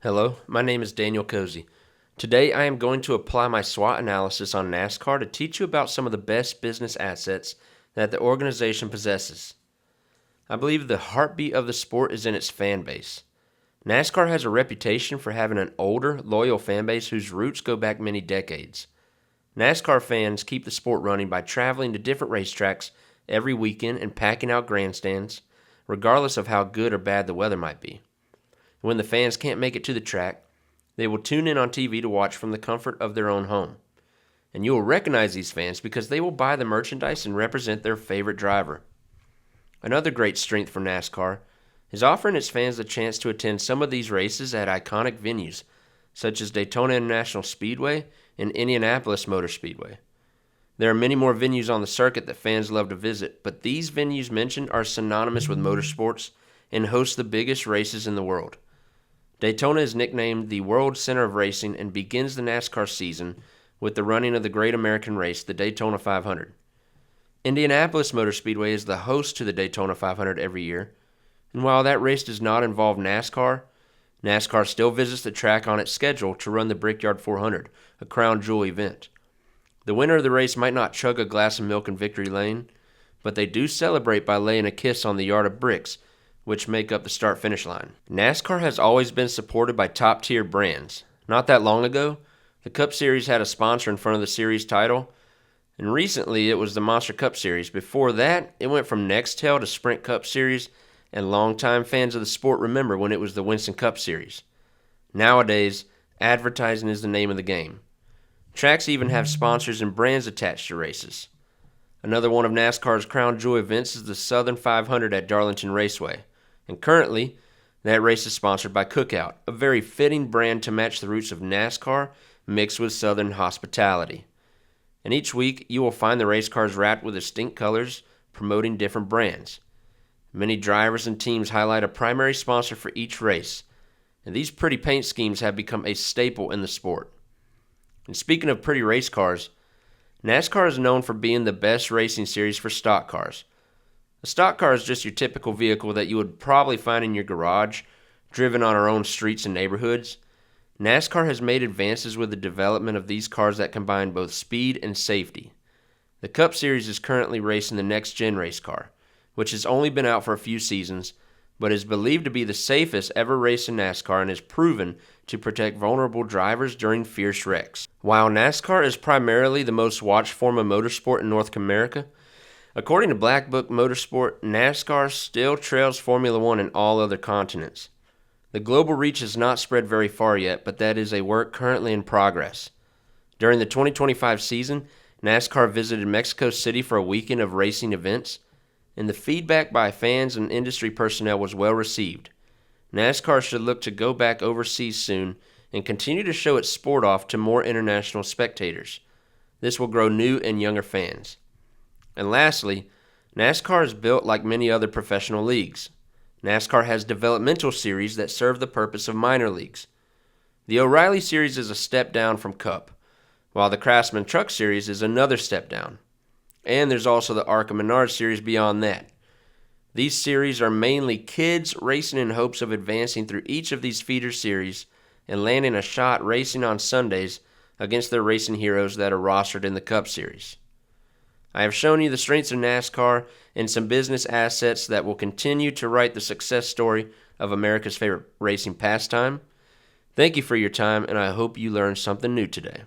Hello, my name is Daniel Cozy. Today I am going to apply my SWOT analysis on NASCAR to teach you about some of the best business assets that the organization possesses. I believe the heartbeat of the sport is in its fan base. NASCAR has a reputation for having an older, loyal fan base whose roots go back many decades. NASCAR fans keep the sport running by traveling to different racetracks every weekend and packing out grandstands, regardless of how good or bad the weather might be. When the fans can't make it to the track, they will tune in on TV to watch from the comfort of their own home. And you will recognize these fans because they will buy the merchandise and represent their favorite driver. Another great strength for NASCAR is offering its fans the chance to attend some of these races at iconic venues, such as Daytona International Speedway and Indianapolis Motor Speedway. There are many more venues on the circuit that fans love to visit, but these venues mentioned are synonymous with motorsports and host the biggest races in the world. Daytona is nicknamed the World Center of Racing and begins the NASCAR season with the running of the Great American Race, the Daytona 500. Indianapolis Motor Speedway is the host to the Daytona 500 every year, and while that race does not involve NASCAR, NASCAR still visits the track on its schedule to run the Brickyard 400, a crown jewel event. The winner of the race might not chug a glass of milk in victory lane, but they do celebrate by laying a kiss on the yard of bricks which make up the start-finish line. NASCAR has always been supported by top-tier brands. Not that long ago, the Cup Series had a sponsor in front of the series title, and recently it was the Monster Cup Series. Before that, it went from Nextel to Sprint Cup Series, and longtime fans of the sport remember when it was the Winston Cup Series. Nowadays, advertising is the name of the game. Tracks even have sponsors and brands attached to races. Another one of NASCAR's crown jewel events is the Southern 500 at Darlington Raceway. And currently, that race is sponsored by Cookout, a very fitting brand to match the roots of NASCAR mixed with Southern hospitality. And each week, you will find the race cars wrapped with distinct colors promoting different brands. Many drivers and teams highlight a primary sponsor for each race, and these pretty paint schemes have become a staple in the sport. And speaking of pretty race cars, NASCAR is known for being the best racing series for stock cars. A stock car is just your typical vehicle that you would probably find in your garage, driven on our own streets and neighborhoods. NASCAR has made advances with the development of these cars that combine both speed and safety. The Cup Series is currently racing the next-gen race car, which has only been out for a few seasons, but is believed to be the safest ever race in NASCAR and is proven to protect vulnerable drivers during fierce wrecks. While NASCAR is primarily the most watched form of motorsport in North America, according to Black Book Motorsport, NASCAR still trails Formula One in all other continents. The global reach has not spread very far yet, but that is a work currently in progress. During the 2025 season, NASCAR visited Mexico City for a weekend of racing events, and the feedback by fans and industry personnel was well received. NASCAR should look to go back overseas soon and continue to show its sport off to more international spectators. This will grow new and younger fans. And lastly, NASCAR is built like many other professional leagues. NASCAR has developmental series that serve the purpose of minor leagues. The O'Reilly Series is a step down from Cup, while the Craftsman Truck Series is another step down. And there's also the ARCA Menard Series beyond that. These series are mainly kids racing in hopes of advancing through each of these feeder series and landing a shot racing on Sundays against their racing heroes that are rostered in the Cup Series. I have shown you the strengths of NASCAR and some business assets that will continue to write the success story of America's favorite racing pastime. Thank you for your time, and I hope you learned something new today.